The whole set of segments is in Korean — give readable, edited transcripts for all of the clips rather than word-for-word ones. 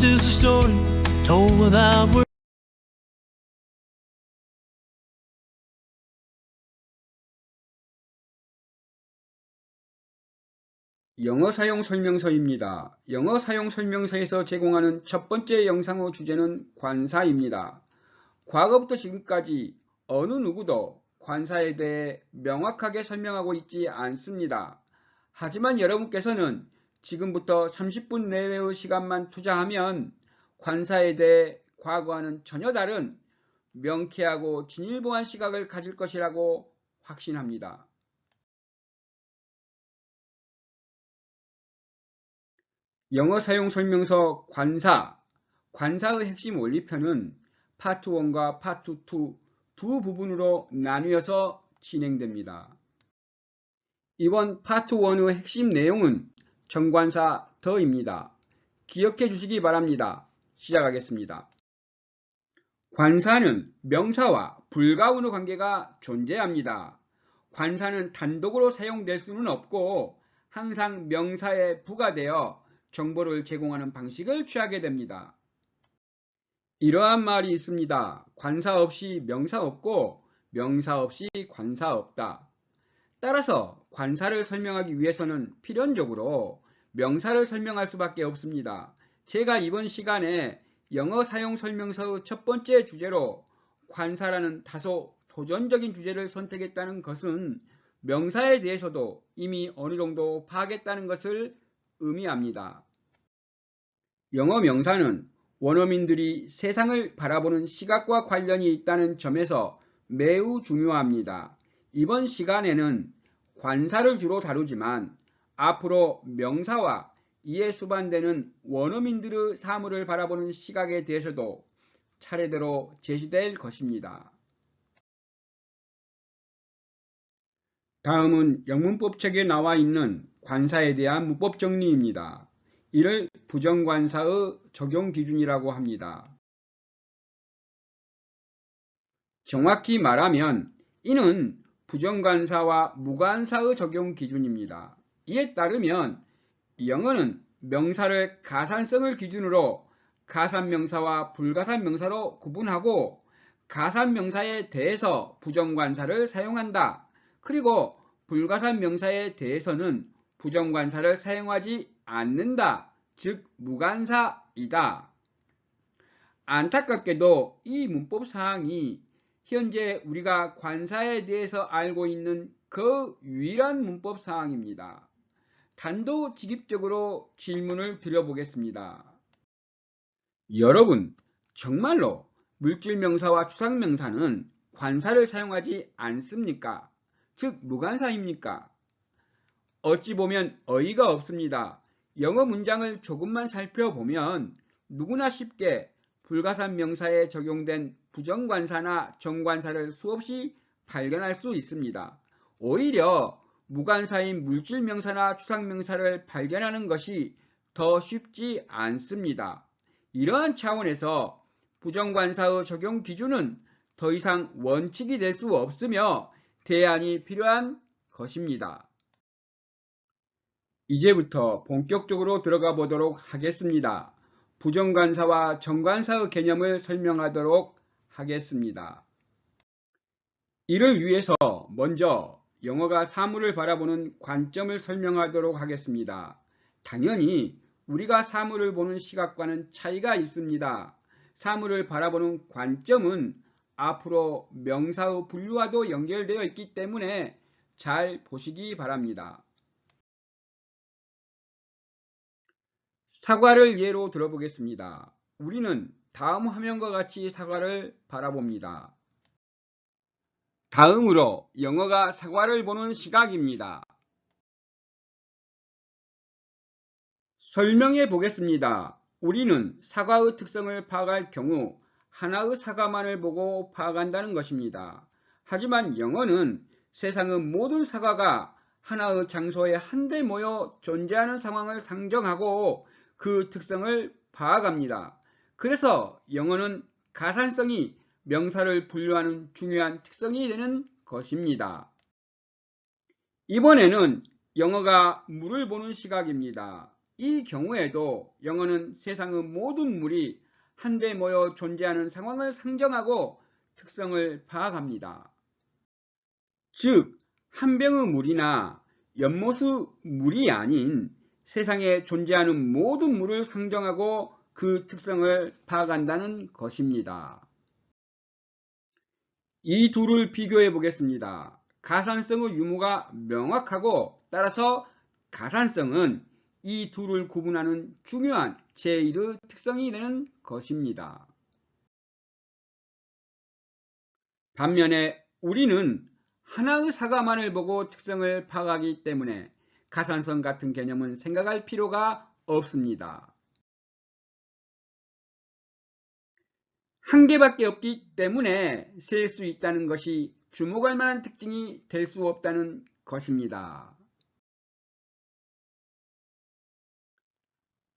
is a story told without words. 영어 사용 설명서입니다. 영어 사용 설명서에서 제공하는 첫 번째 영상의 주제는 관사입니다. 과거부터 지금까지 어느 누구도 관사에 대해 명확하게 설명하고 있지 않습니다. 하지만 여러분께서는 지금부터 30분 내외의 시간만 투자하면 관사에 대해 과거와는 전혀 다른 명쾌하고 진일보한 시각을 가질 것이라고 확신합니다. 영어 사용 설명서 관사의 핵심 원리편은 파트 1과 파트 2 두 부분으로 나뉘어서 진행됩니다. 이번 파트 1의 핵심 내용은 정관사 더입니다. 기억해 주시기 바랍니다. 시작하겠습니다. 관사는 명사와 불가운의 관계가 존재합니다. 관사는 단독으로 사용될 수는 없고 항상 명사에 부가되어 정보를 제공하는 방식을 취하게 됩니다. 이러한 말이 있습니다. 관사 없이 명사 없고 명사 없이 관사 없다. 따라서 관사를 설명하기 위해서는 필연적으로 명사를 설명할 수밖에 없습니다. 제가 이번 시간에 영어 사용 설명서의 첫 번째 주제로 관사라는 다소 도전적인 주제를 선택했다는 것은 명사에 대해서도 이미 어느 정도 파악했다는 것을 의미합니다. 영어 명사는 원어민들이 세상을 바라보는 시각과 관련이 있다는 점에서 매우 중요합니다. 이번 시간에는 관사를 주로 다루지만 앞으로 명사와 이에 수반되는 원어민들의 사물을 바라보는 시각에 대해서도 차례대로 제시될 것입니다. 다음은 영문법책에 나와 있는 관사에 대한 문법 정리입니다. 이를 부정관사의 적용 기준이라고 합니다. 정확히 말하면 이는 부정관사와 무관사의 적용 기준입니다. 이에 따르면 영어는 명사를 가산성을 기준으로 가산명사와 불가산명사로 구분하고 가산명사에 대해서 부정관사를 사용한다. 그리고 불가산명사에 대해서는 부정관사를 사용하지 않는다. 즉 무관사이다. 안타깝게도 이 문법 사항이 현재 우리가 관사에 대해서 알고 있는 그 유일한 문법 사항입니다. 단도직입적으로 질문을 드려보겠습니다. 여러분, 정말로 물질명사와 추상명사는 관사를 사용하지 않습니까? 즉 무관사입니까? 어찌 보면 어이가 없습니다. 영어 문장을 조금만 살펴보면 누구나 쉽게 불가산 명사에 적용된 부정관사나 정관사를 수없이 발견할 수 있습니다. 오히려 무관사인 물질명사나 추상명사를 발견하는 것이 더 쉽지 않습니다. 이러한 차원에서 부정관사의 적용 기준은 더 이상 원칙이 될 수 없으며 대안이 필요한 것입니다. 이제부터 본격적으로 들어가 보도록 하겠습니다. 부정관사와 정관사의 개념을 설명하도록 하겠습니다. 이를 위해서 먼저 영어가 사물을 바라보는 관점을 설명하도록 하겠습니다. 당연히 우리가 사물을 보는 시각과는 차이가 있습니다. 사물을 바라보는 관점은 앞으로 명사의 분류와도 연결되어 있기 때문에 잘 보시기 바랍니다. 사과를 예로 들어보겠습니다. 우리는 다음 화면과 같이 사과를 바라봅니다. 다음으로 영어가 사과를 보는 시각입니다. 설명해 보겠습니다. 우리는 사과의 특성을 파악할 경우 하나의 사과만을 보고 파악한다는 것입니다. 하지만 영어는 세상의 모든 사과가 하나의 장소에 한데 모여 존재하는 상황을 상정하고 그 특성을 파악합니다. 그래서 영어는 가산성이 명사를 분류하는 중요한 특성이 되는 것입니다. 이번에는 영어가 물을 보는 시각입니다. 이 경우에도 영어는 세상의 모든 물이 한데 모여 존재하는 상황을 상정하고 특성을 파악합니다. 즉, 한 병의 물이나 연못의 물이 아닌 세상에 존재하는 모든 물을 상정하고 그 특성을 파악한다는 것입니다. 이 둘을 비교해 보겠습니다. 가산성의 유무가 명확하고 따라서 가산성은 이 둘을 구분하는 중요한 제1의 특성이 되는 것입니다. 반면에 우리는 하나의 사과만을 보고 특성을 파악하기 때문에 가산성 같은 개념은 생각할 필요가 없습니다. 한 개밖에 없기 때문에 셀 수 있다는 것이 주목할 만한 특징이 될 수 없다는 것입니다.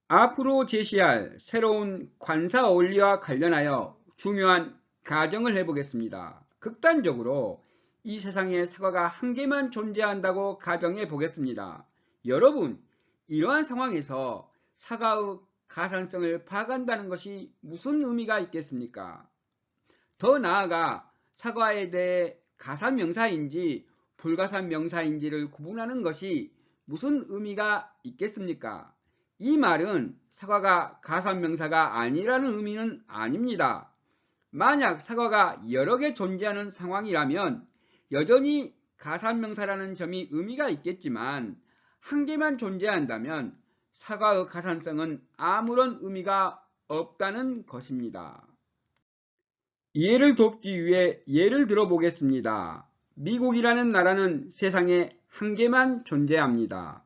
앞으로 제시할 새로운 관사 원리와 관련하여 중요한 가정을 해보겠습니다. 극단적으로 이 세상에 사과가 한 개만 존재한다고 가정해 보겠습니다. 여러분, 이러한 상황에서 사과의 가산성을 파악한다는 것이 무슨 의미가 있겠습니까? 더 나아가 사과에 대해 가산명사인지 불가산명사인지를 구분하는 것이 무슨 의미가 있겠습니까? 이 말은 사과가 가산명사가 아니라는 의미는 아닙니다. 만약 사과가 여러 개 존재하는 상황이라면 여전히 가산명사라는 점이 의미가 있겠지만 한 개만 존재한다면 사과의 가산성은 아무런 의미가 없다는 것입니다. 이해를 돕기 위해 예를 들어 보겠습니다. 미국이라는 나라는 세상에 한 개만 존재합니다.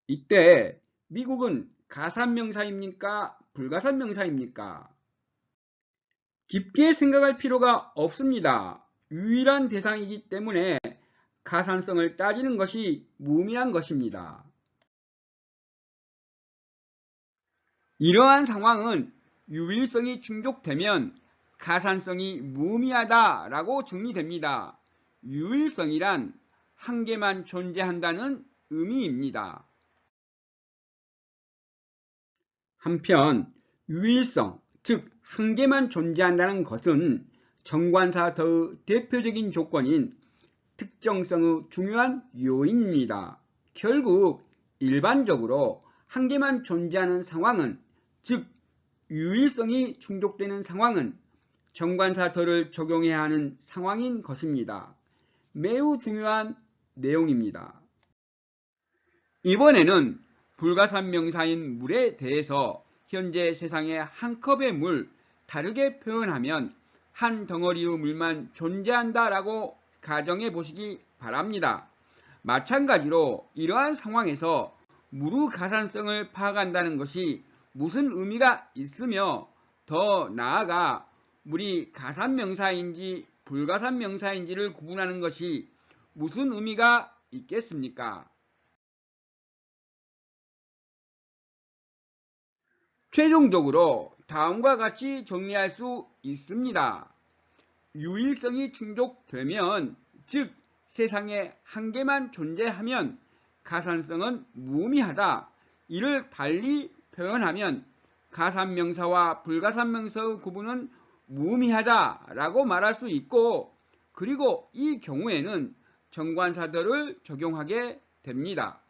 이때 미국은 가산명사입니까? 불가산명사입니까? 깊게 생각할 필요가 없습니다. 유일한 대상이기 때문에 가산성을 따지는 것이 무의미한 것입니다. 이러한 상황은 유일성이 충족되면 가산성이 무의미하다라고 정리됩니다. 유일성이란 한 개만 존재한다는 의미입니다. 한편 유일성, 즉 한 개만 존재한다는 것은 정관사더의 대표적인 조건인 특정성의 중요한 요인입니다. 결국 일반적으로 한 개만 존재하는 상황은, 즉 유일성이 충족되는 상황은 정관사더를 적용해야 하는 상황인 것입니다. 매우 중요한 내용입니다. 이번에는 불가산명사인 물에 대해서 현재 세상에 한 컵의 물, 다르게 표현하면 한 덩어리의 물만 존재한다라고 가정해 보시기 바랍니다. 마찬가지로 이러한 상황에서 물의 가산성을 파악한다는 것이 무슨 의미가 있으며 더 나아가 물이 가산명사인지 불가산명사인지를 구분하는 것이 무슨 의미가 있겠습니까? 최종적으로 다음과 같이 정리할 수 있습니다. 유일성이 충족되면, 즉 세상에 한 개만 존재하면 가산성은 무의미하다. 이를 달리 표현하면 가산명사와 불가산명사의 구분은 무의미하다라고 말할 수 있고, 그리고 이 경우에는 정관사더를 적용하게 됩니다.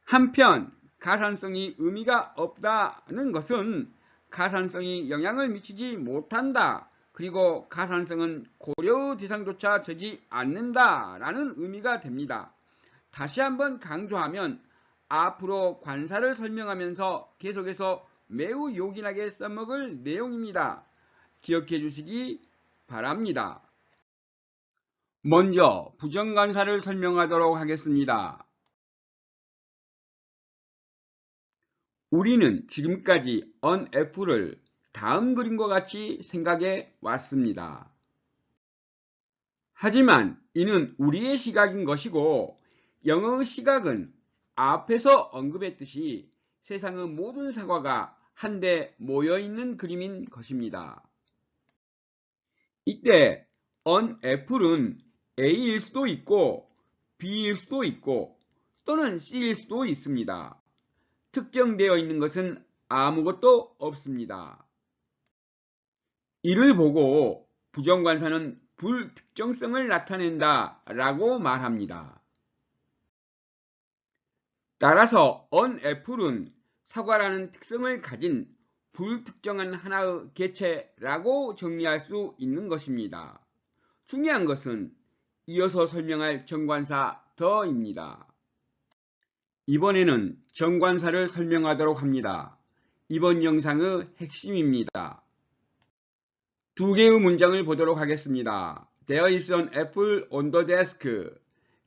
한편 가산성이 의미가 없다는 것은 가산성이 영향을 미치지 못한다, 그리고 가산성은 고려의 대상조차 되지 않는다라는 의미가 됩니다. 다시 한번 강조하면 앞으로 관사를 설명하면서 계속해서 매우 요긴하게 써먹을 내용입니다. 기억해 주시기 바랍니다. 먼저 부정관사를 설명하도록 하겠습니다. 우리는 지금까지 onF를 다음 그림과 같이 생각해 왔습니다. 하지만 이는 우리의 시각인 것이고, 영어의 시각은 앞에서 언급했듯이 세상의 모든 사과가 한데 모여있는 그림인 것입니다. 이때 onF는 A일 수도 있고 B일 수도 있고 또는 C일 수도 있습니다. 특정되어 있는 것은 아무것도 없습니다. 이를 보고 부정관사는 불특정성을 나타낸다 라고 말합니다. 따라서 unApple은 사과라는 특성을 가진 불특정한 하나의 개체라고 정리할 수 있는 것입니다. 중요한 것은 이어서 설명할 정관사 the입니다. 이번에는 정관사를 설명하도록 합니다. 이번 영상의 핵심입니다. 두 개의 문장을 보도록 하겠습니다. There is an apple on the desk.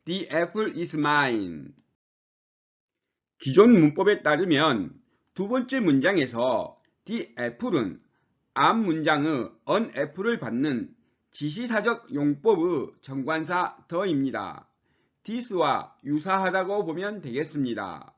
The apple is mine. 기존 문법에 따르면 두 번째 문장에서 the apple은 앞 문장의 an apple을 받는 지시사적 용법의 정관사 the입니다. this와 유사하다고 보면 되겠습니다.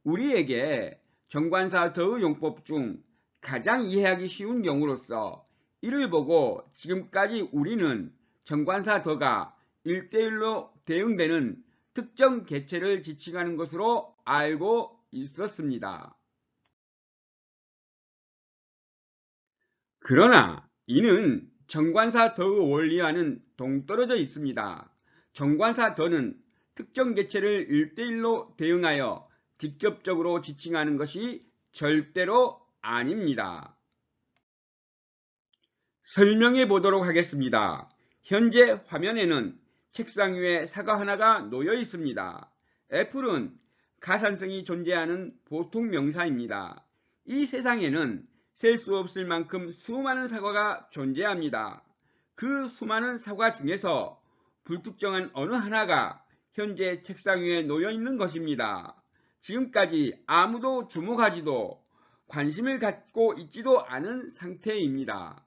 우리에게 정관사 the의 용법 중 가장 이해하기 쉬운 경우로서 이를 보고 지금까지 우리는 정관사 the가 1대1로 대응되는 특정 개체를 지칭하는 것으로 알고 있었습니다. 그러나 이는 정관사 the의 원리와는 동떨어져 있습니다. 정관사 the는 특정 개체를 1대1로 대응하여 직접적으로 지칭하는 것이 절대로 아닙니다. 설명해 보도록 하겠습니다. 현재 화면에는 책상 위에 사과 하나가 놓여 있습니다. 애플은 가산성이 존재하는 보통 명사입니다. 이 세상에는 셀 수 없을 만큼 수많은 사과가 존재합니다. 그 수많은 사과 중에서 불특정한 어느 하나가 현재 책상 위에 놓여 있는 것입니다. 지금까지 아무도 주목하지도 관심을 갖고 있지도 않은 상태입니다.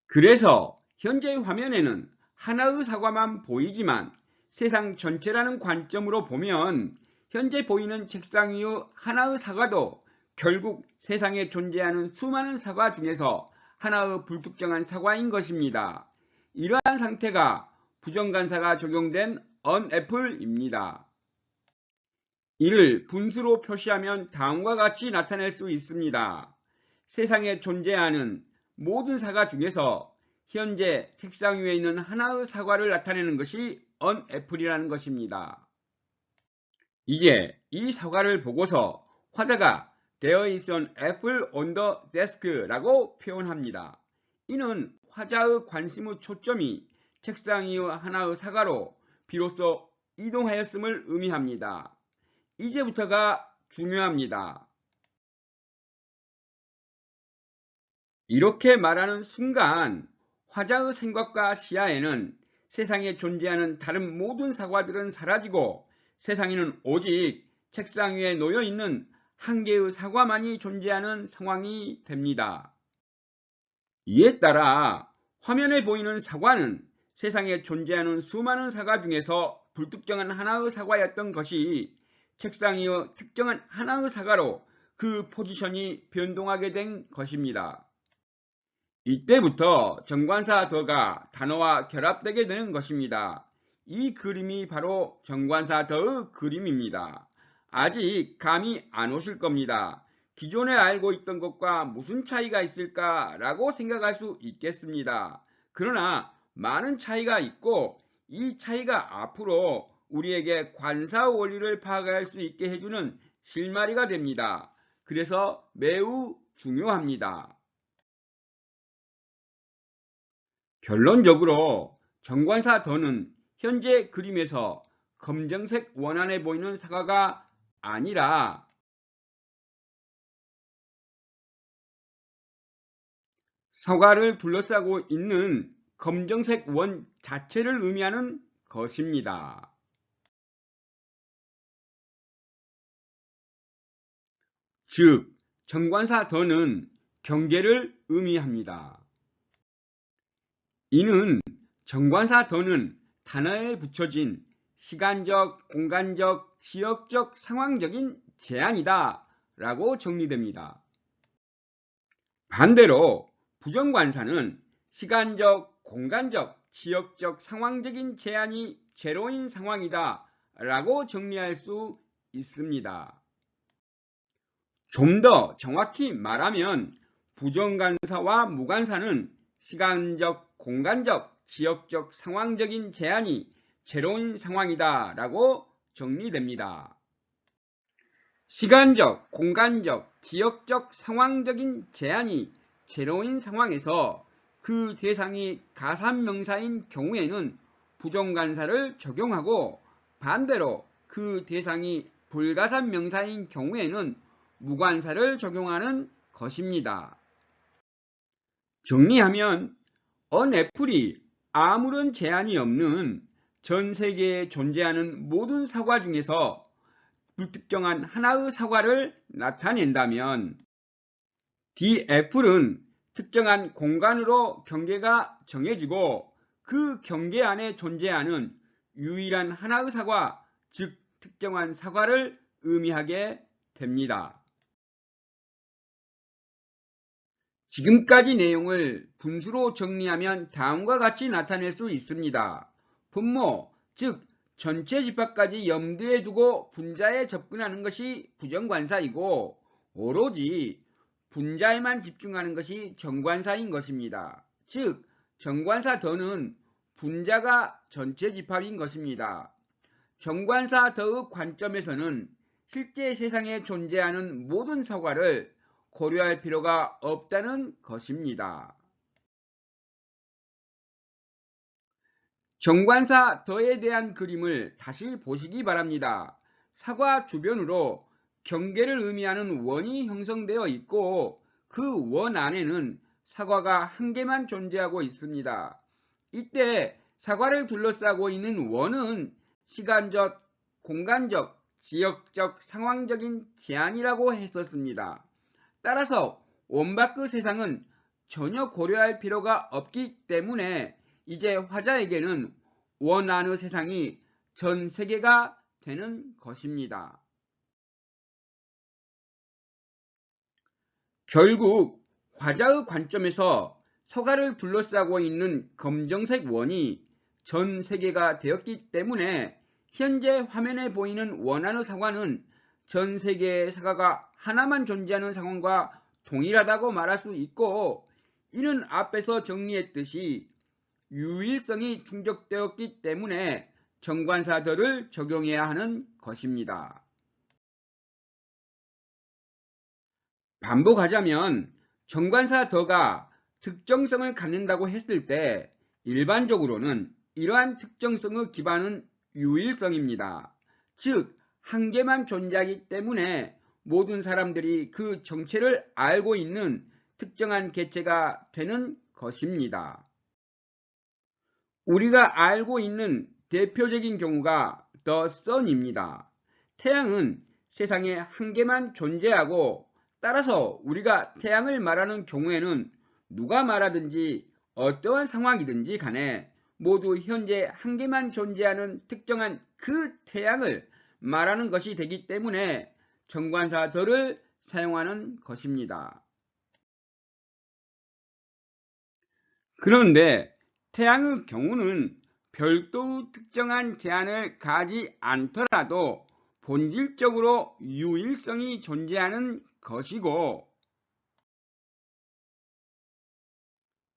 그래서 현재 화면에는 하나의 사과만 보이지만 세상 전체라는 관점으로 보면 현재 보이는 책상 위의 하나의 사과도 결국 세상에 존재하는 수많은 사과 중에서 하나의 불특정한 사과인 것입니다. 이러한 상태가 부정관사가 적용된 unApple입니다. 이를 분수로 표시하면 다음과 같이 나타낼 수 있습니다. 세상에 존재하는 모든 사과 중에서 현재 책상 위에 있는 하나의 사과를 나타내는 것이 unApple이라는 것입니다. 이제 이 사과를 보고서 화자가 There is an apple on the desk라고 표현합니다. 이는 화자의 관심의 초점이 책상 위의 하나의 사과로 비로소 이동하였음을 의미합니다. 이제부터가 중요합니다. 이렇게 말하는 순간 화자의 생각과 시야에는 세상에 존재하는 다른 모든 사과들은 사라지고 세상에는 오직 책상 위에 놓여 있는 한 개의 사과만이 존재하는 상황이 됩니다. 이에 따라 화면에 보이는 사과는 세상에 존재하는 수많은 사과 중에서 불특정한 하나의 사과였던 것이 책상 위의 특정한 하나의 사과로 그 포지션이 변동하게 된 것입니다. 이때부터 정관사 the가 단어와 결합되게 되는 것입니다. 이 그림이 바로 정관사 the의 그림입니다. 아직 감이 안 오실 겁니다. 기존에 알고 있던 것과 무슨 차이가 있을까라고 생각할 수 있겠습니다. 그러나 많은 차이가 있고 이 차이가 앞으로 우리에게 관사 원리를 파악할 수 있게 해주는 실마리가 됩니다. 그래서 매우 중요합니다. 결론적으로 정관사 the는 현재 그림에서 검정색 원안에 보이는 사과가 아니라 사과를 둘러싸고 있는 검정색 원 자체를 의미하는 것입니다. 즉, 정관사 the는 경계를 의미합니다. 이는 정관사 the는 단어에 붙여진 시간적, 공간적, 지역적, 상황적인 제한이다 라고 정리됩니다. 반대로 부정관사는 시간적, 공간적, 지역적 상황적인 제한이 제로인 상황이다 라고 정리할 수 있습니다. 좀 더 정확히 말하면 부정관사와 무관사는 시간적, 공간적, 지역적 상황적인 제한이 제로인 상황이다 라고 정리됩니다. 시간적, 공간적, 지역적 상황적인 제한이 제로인 상황에서 그 대상이 가산명사인 경우에는 부정관사를 적용하고 반대로 그 대상이 불가산명사인 경우에는 무관사를 적용하는 것입니다. 정리하면 언 애플이 아무런 제한이 없는 전 세계에 존재하는 모든 사과 중에서 불특정한 하나의 사과를 나타낸다면 D 애플은 특정한 공간으로 경계가 정해지고 그 경계 안에 존재하는 유일한 하나의 사과, 즉 특정한 사과를 의미하게 됩니다. 지금까지 내용을 분수로 정리하면 다음과 같이 나타낼 수 있습니다. 분모, 즉 전체 집합까지 염두에 두고 분자에 접근하는 것이 부정관사이고 오로지 분자에만 집중하는 것이 정관사인 것입니다. 즉 정관사 더는 분자가 전체 집합인 것입니다. 정관사 더의 관점에서는 실제 세상에 존재하는 모든 사과를 고려할 필요가 없다는 것입니다. 정관사 더에 대한 그림을 다시 보시기 바랍니다. 사과 주변으로 경계를 의미하는 원이 형성되어 있고 그 원 안에는 사과가 한 개만 존재하고 있습니다. 이때 사과를 둘러싸고 있는 원은 시간적, 공간적, 지역적, 상황적인 제한이라고 했었습니다. 따라서 원 밖의 세상은 전혀 고려할 필요가 없기 때문에 이제 화자에게는 원 안의 세상이 전 세계가 되는 것입니다. 결국 화자의 관점에서 서가를 둘러싸고 있는 검정색 원이 전 세계가 되었기 때문에 현재 화면에 보이는 원 안의 사과는 전 세계의 사과가 하나만 존재하는 상황과 동일하다고 말할 수 있고 이는 앞에서 정리했듯이 유일성이 충족되었기 때문에 정관사더를 적용해야 하는 것입니다. 반복하자면 정관사더가 특정성을 갖는다고 했을 때 일반적으로는 이러한 특정성의 기반은 유일성입니다. 즉 한 개만 존재하기 때문에 모든 사람들이 그 정체를 알고 있는 특정한 개체가 되는 것입니다. 우리가 알고 있는 대표적인 경우가 The Sun입니다. 태양은 세상에 한 개만 존재하고 따라서 우리가 태양을 말하는 경우에는 누가 말하든지 어떠한 상황이든지 간에 모두 현재 한 개만 존재하는 특정한 그 태양을 말하는 것이 되기 때문에 정관사 더를 사용하는 것입니다. 그런데 태양의 경우는 별도의 특정한 제한을 가지 않더라도 본질적으로 유일성이 존재하는 것이고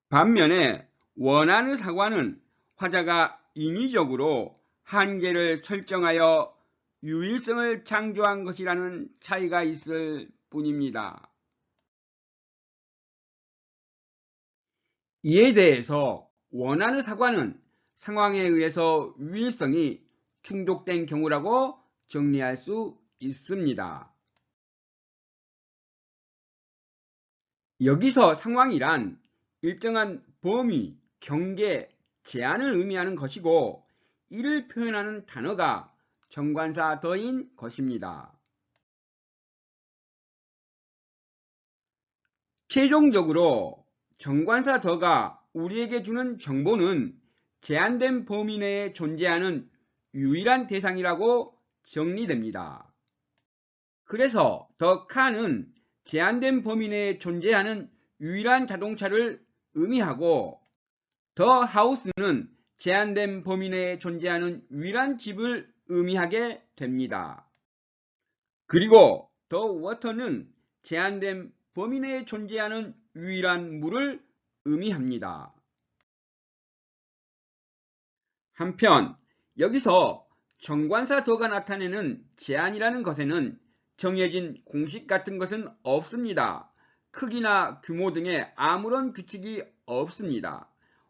반면에 원안의 사과는 화자가 인위적으로 한계를 설정하여 유일성을 창조한 것이라는 차이가 있을 뿐입니다. 이에 대해서 원안의 사과는 상황에 의해서 유일성이 충족된 경우라고 정리할 수 있습니다. 여기서 상황이란 일정한 범위, 경계, 제한을 의미하는 것이고 이를 표현하는 단어가 정관사 더인 것입니다. 최종적으로 정관사 더가 우리에게 주는 정보는 제한된 범위 내에 존재하는 유일한 대상이라고 정리됩니다. 그래서 더 카는 제한된 범위 내에 존재하는 유일한 자동차를 의미하고 The house는 제한된 범위 내에 존재하는 유일한 집을 의미하게 됩니다. 그리고 the water는 제한된 범위 내에 존재하는 유일한 물을 의미합니다. 한편 여기서 정관사 더가 나타내는 제한이라는 것에는 정해진 공식 같은 것은 없습니다. 크기나 규모 등의 아무런 규칙이 없습니다.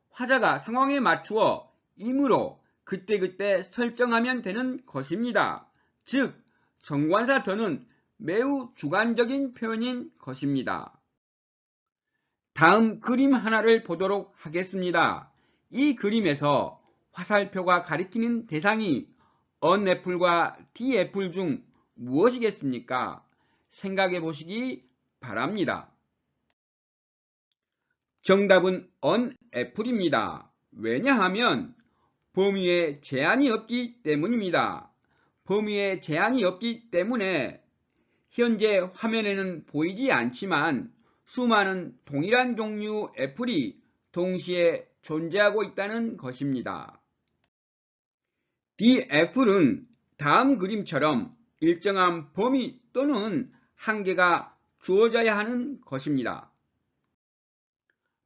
화자가 상황에 맞추어 임으로 그때그때 설정하면 되는 것입니다. 즉, 정관사 더는 매우 주관적인 표현인 것입니다. 다음 그림 하나를 보도록 하겠습니다. 이 그림에서 화살표가 가리키는 대상이 on 애플과 D 애플 중 무엇이겠습니까? 생각해 보시기 바랍니다. 정답은 on 애플입니다. 왜냐하면 범위에 제한이 없기 때문입니다. 범위에 제한이 없기 때문에 현재 화면에는 보이지 않지만 수많은 동일한 종류 애플이 동시에 존재하고 있다는 것입니다. D 애플은 다음 그림처럼 일정한 범위 또는 한계가 주어져야 하는 것입니다.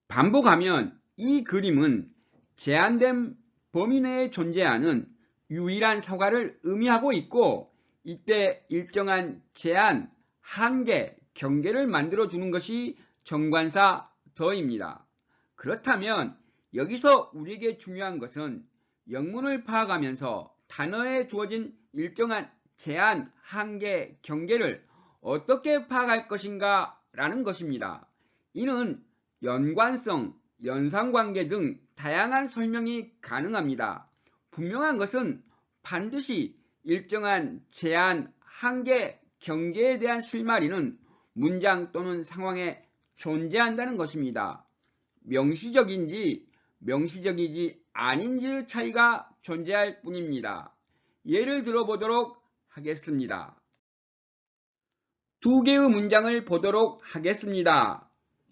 반복하면 이 그림은 제한된 범위 내에 존재하는 유일한 사과를 의미하고 있고, 이때 일정한 제한, 한계, 경계를 만들어주는 것이 정관사 더입니다. 그렇다면 여기서 우리에게 중요한 것은 영문을 파악하면서 단어에 주어진 일정한 제한, 한계, 경계를 어떻게 파악할 것인가 라는 것입니다. 이는 연관성, 연상관계 등 다양한 설명이 가능합니다. 분명한 것은 반드시 일정한 제한, 한계, 경계에 대한 실마리는 문장 또는 상황에 존재한다는 것입니다. 명시적인지 명시적이지 아닌지의 차이가 존재할 뿐입니다. 예를 들어보도록 하겠습니다. 두 개의 문장을 보도록 하겠습니다.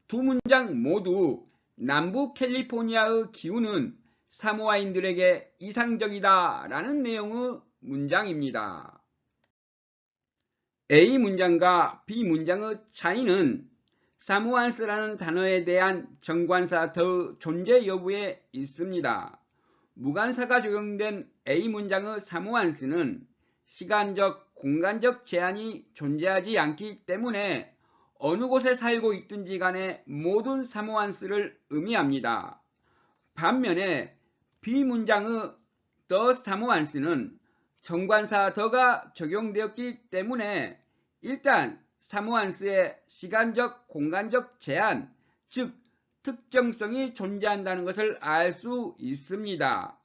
두 문장 모두 남부 캘리포니아의 기후는 사모아인들에게 이상적이다 라는 내용의 문장입니다. A 문장과 B 문장의 차이는 사모안스라는 단어에 대한 정관사 더의 존재 여부에 있습니다. 무관사가 적용된 A 문장의 사모안스는 시간적, 공간적 제한이 존재하지 않기 때문에 어느 곳에 살고 있든지 간에 모든 사모안스를 의미합니다. 반면에 B 문장의 the 사모안스는 정관사 더가 적용되었기 때문에 일단 사모안스에 시간적, 공간적 제한, 즉 특정성이 존재한다는 것을 알 수 있습니다.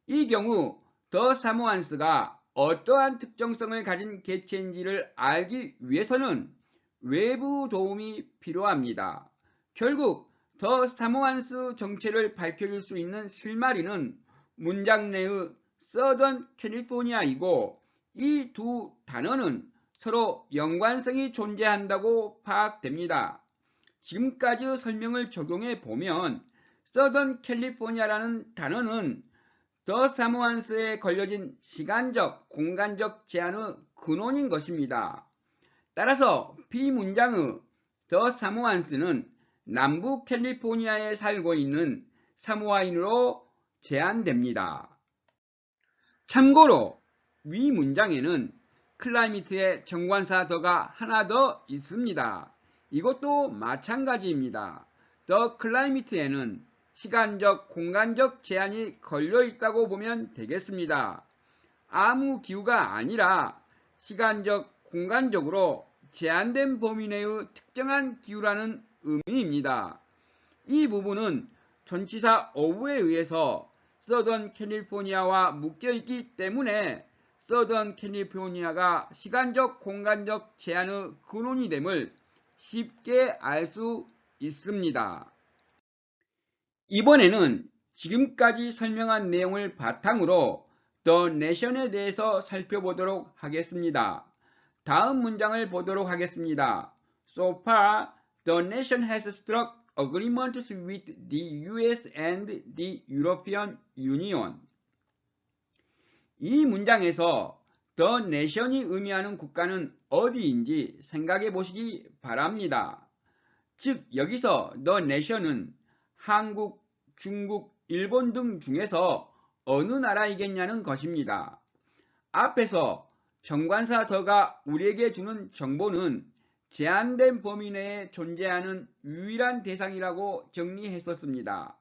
이 경우 the 사모안스가 어떠한 특정성을 가진 개체인지를 알기 위해서는 외부 도움이 필요합니다. 결국 the 사모안스 정체를 밝혀줄 수 있는 실마리는 문장 내의 Southern California이고, 이 두 단어는 서로 연관성이 존재한다고 파악됩니다. 지금까지의 설명을 적용해 보면 Southern California라는 단어는 the 사모안스에 걸려진 시간적, 공간적 제한의 근원인 것입니다. 따라서 B 문장의 the 사모안스는 남부 캘리포니아에 살고 있는 사모아인으로 제한됩니다. 참고로 위 문장에는 클라이미트의 정관사 더가 하나 더 있습니다. 이것도 마찬가지입니다. the climate에는 시간적, 공간적 제한이 걸려 있다고 보면 되겠습니다. 아무 기후가 아니라 시간적, 공간적으로 제한된 범위 내의 특정한 기후라는 의미입니다. 이 부분은 전치사 of에 의해서 Southern California와 묶여있기 때문에 Southern California가 시간적, 공간적 제한의 근원이 됨을 쉽게 알 수 있습니다. 이번에는 지금까지 설명한 내용을 바탕으로 The Nation에 대해서 살펴보도록 하겠습니다. 다음 문장을 보도록 하겠습니다. So far, the nation has struck agreements with the US and the European Union. 이 문장에서 the nation이 의미하는 국가는 어디인지 생각해 보시기 바랍니다. 즉 여기서 the nation은 한국, 중국, 일본 등 중에서 어느 나라이겠냐는 것입니다. 앞에서 정관사 더가 우리에게 주는 정보는 제한된 범위 내에 존재하는 유일한 대상이라고 정리했었습니다.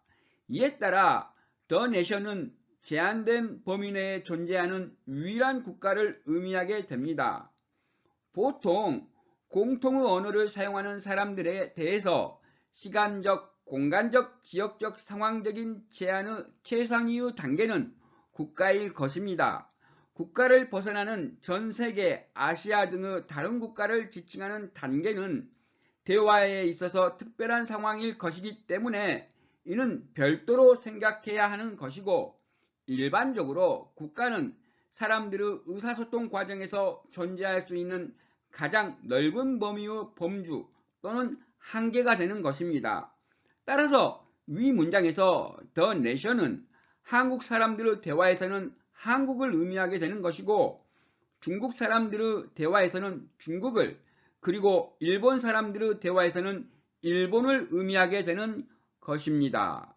이에 따라 the nation은 제한된 범위 내에 존재하는 유일한 국가를 의미하게 됩니다. 보통 공통의 언어를 사용하는 사람들에 대해서 시간적, 공간적, 지역적, 상황적인 제한의 최상위의 단계는 국가일 것입니다. 국가를 벗어나는 전 세계, 아시아 등의 다른 국가를 지칭하는 단계는 대화에 있어서 특별한 상황일 것이기 때문에 이는 별도로 생각해야 하는 것이고, 일반적으로 국가는 사람들의 의사소통 과정에서 존재할 수 있는 가장 넓은 범위의 범주 또는 한계가 되는 것입니다. 따라서 위 문장에서 the nation은 한국 사람들의 대화에서는 한국을 의미하게 되는 것이고, 중국 사람들의 대화에서는 중국을, 그리고 일본 사람들의 대화에서는 일본을 의미하게 되는 것입니다.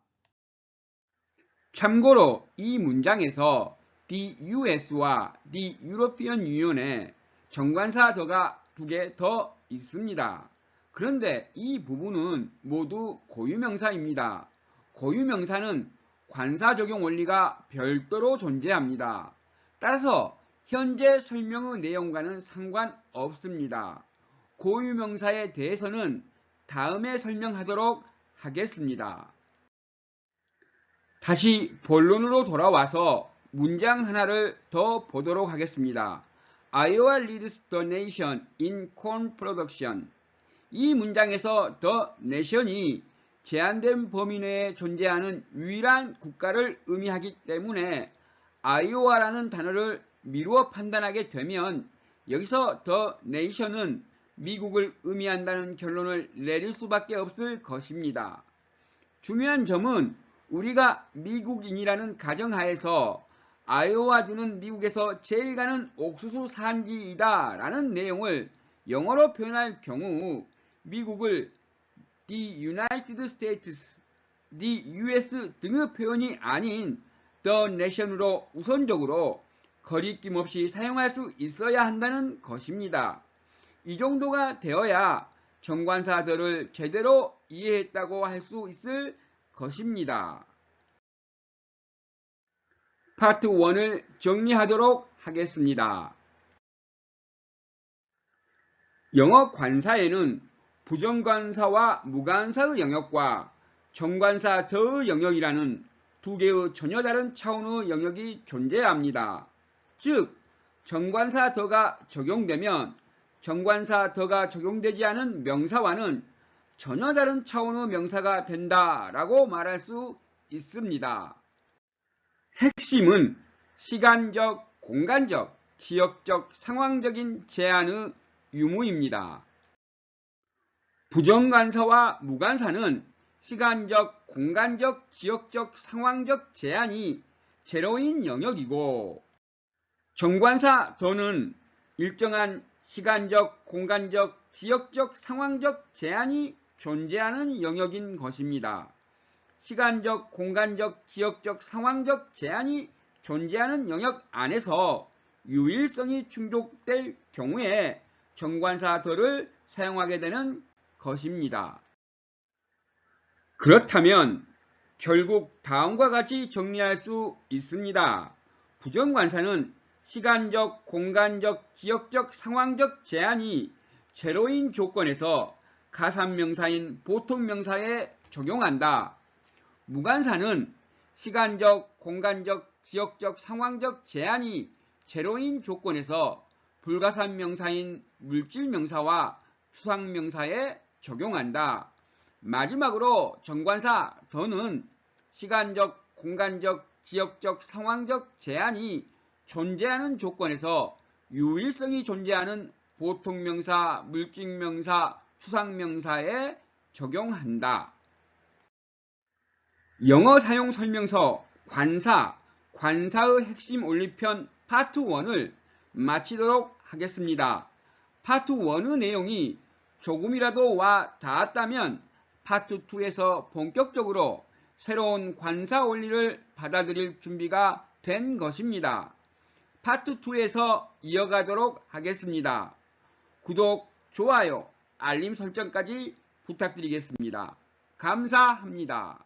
참고로 이 문장에서 the US와 the European Union에 정관사 더가 2개 더 있습니다. 그런데 이 부분은 모두 고유명사입니다. 고유명사는 관사 적용 원리가 별도로 존재합니다. 따라서 현재 설명의 내용과는 상관없습니다. 고유명사에 대해서는 다음에 설명하도록 하겠습니다. 다시 본론으로 돌아와서 문장 하나를 더 보도록 하겠습니다. Iowa leads the nation in corn production. 이 문장에서 the nation이 제한된 범위 내에 존재하는 유일한 국가를 의미하기 때문에 아이오와라는 단어를 미루어 판단하게 되면 여기서 the nation은 미국을 의미한다는 결론을 내릴 수밖에 없을 것입니다. 중요한 점은 우리가 미국인이라는 가정하에서 아이오와주는 미국에서 제일 가는 옥수수 산지이다 라는 내용을 영어로 표현할 경우 미국을 the United States, the US 등의 표현이 아닌 the nation으로 우선적으로 거리낌 없이 사용할 수 있어야 한다는 것입니다. 이 정도가 되어야 정관사 the를 제대로 이해했다고 할 수 있을 것입니다. 파트 1을 정리하도록 하겠습니다. 영어 관사에는 부정관사와 무관사의 영역과 정관사 the의 영역이라는 2개의 전혀 다른 차원의 영역이 존재합니다. 즉, 정관사 the가 적용되면 정관사 the가 적용되지 않은 명사와는 전혀 다른 차원의 명사가 된다라고 말할 수 있습니다. 핵심은 시간적, 공간적, 지역적, 상황적인 제한의 유무입니다. 부정관사와 무관사는 시간적, 공간적, 지역적, 상황적 제한이 제로인 영역이고, 정관사 the는 일정한 시간적, 공간적, 지역적, 상황적 제한이 존재하는 영역인 것입니다. 시간적, 공간적, 지역적, 상황적 제한이 존재하는 영역 안에서 유일성이 충족될 경우에 정관사 the를 사용하게 되는 것입니다. 그렇다면 결국 다음과 같이 정리할 수 있습니다. 부정관사는 시간적, 공간적, 지역적, 상황적 제한이 제로인 조건에서 가산명사인 보통명사에 적용한다. 무관사는 시간적, 공간적, 지역적, 상황적 제한이 제로인 조건에서 불가산명사인 물질명사와 추상명사에 적용한다. 마지막으로 정관사 the는 시간적, 공간적, 지역적, 상황적 제한이 존재하는 조건에서 유일성이 존재하는 보통명사, 물질명사, 추상명사에 적용한다. 영어 사용 설명서 관사, 관사의 핵심 올리편 파트 1을 마치도록 하겠습니다. 파트 1의 내용이 조금이라도 와 닿았다면 파트 2에서 본격적으로 새로운 관사 원리를 받아들일 준비가 된 것입니다. 파트 2에서 이어가도록 하겠습니다. 구독, 좋아요, 알림 설정까지 부탁드리겠습니다. 감사합니다.